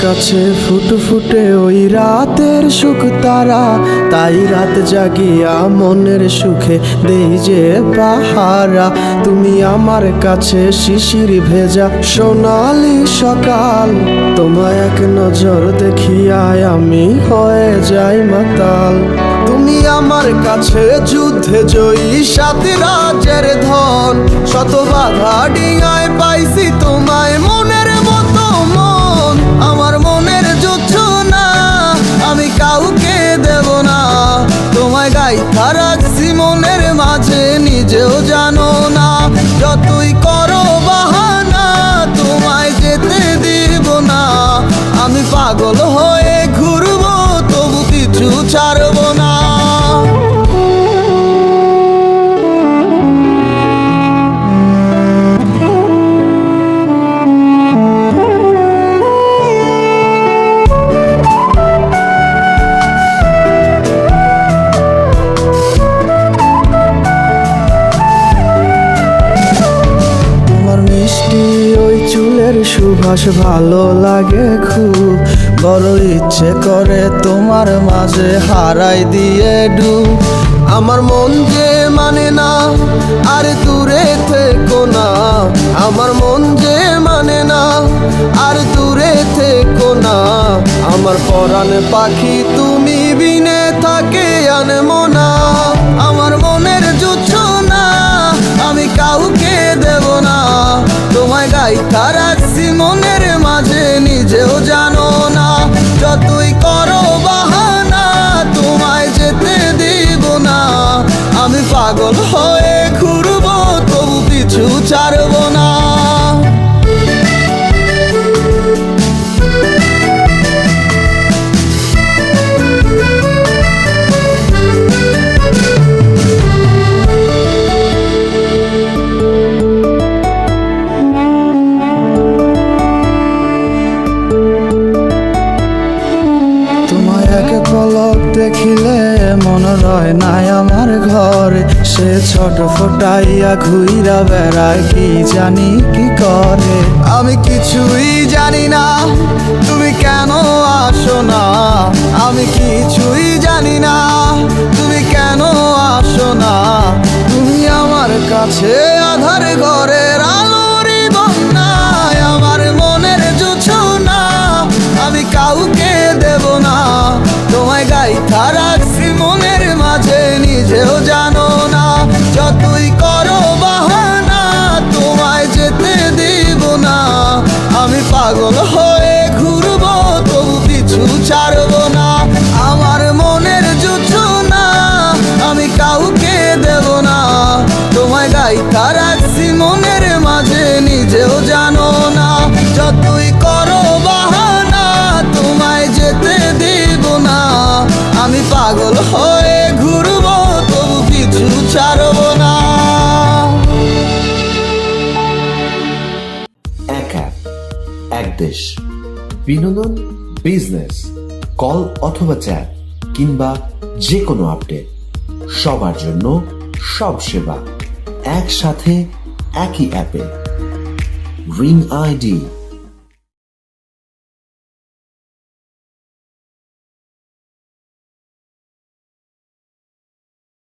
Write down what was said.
কাছে ফুটফুটে ওই রাতের সুখ তারা, তাই রাত জাগিয়া মনের সুখে দেই যে পাহারা। তুমি আমার কাছে শিশির ভেজা সোনালি সকাল, তোমায় এক নজর দেখিয়ায় আমি হয়ে যাই মাতাল। তুমি আমার কাছে যুদ্ধে জয়ী সাত রাজের ধন, শত বাধা ডিঙায় পাইছি তোমায় মনের মতো মন। আমার মনের যুদ্ধ না আমি কাউকে দেব না, তোমায় গাইথা রাখছি মনের মাঝে নিজেও জানো না। যতই করো বাহানা তোমায় যেতে দিব না, আমি পাগল হয়ে ঘুরবো তবু কিছু ছাড়বো না। সুভাষ ভালো লাগে খুব, বড় ইচ্ছে করে তোমার মাঝে হারাই দিয়ে ডুব। আমার মন যে মানে না আর দূরে থেকো না, আমার মন যে মানে না আর দূরে থেকো না। আমার পরাণ পাখি তুমি বিনে থাকে আনমো না, আমার মনের যুদ্ধ না আমি কাউকে দেব না। তোমায় গাইথা রাখছি মনের মাঝে নিজেও জানো না, যতই করো বাহানা তোমায় যেতে দিব না। আমি পাগল হয়ে ঘুরবো তবু পিছু ছাড়বো না। পলক দেখিলে মন রয় নাই আমার ঘরে, সে ছোট ফোটাইয়া ঘুইরা বেড়ায় কি জানি কি করে। আমি কিছুই জানি না তুমি কেন আসো না, আমি কিছুই জানি না তুমি কেন আসো না। তুমি আমার কাছে আধার ঘরের আলোরই বন্যায়, আমার মনের জুছো না আমি কাউকে দেব না। তোমায় গাইথা রাখছি মনের মাঝে নিজেও জানো না, যতই করো বাহানা তোমায় যেতে দিব না। আমি পাগল হয়ে ঘুরবো তবু পিছু ছাড়বো না। আমার মনের যুদ্ধ না আমি কাউকে দেব না, তোমায় গাইথা রাখছি মনের মাঝে নিজেও জানো না। যতই করো বাহানা তোমায় যেতে দিব না, আমি পাগল হয়ে ঘুরবো তবু পিছু ছাড়বো না। এক অ্যাপ, এক দেশ, বিনোদন, বিজনেস, কল অথবা চ্যাট কিংবা যে কোনো আপডেট, সবার জন্য সব সেবা একসাথে একই অ্যাপে। Ring ID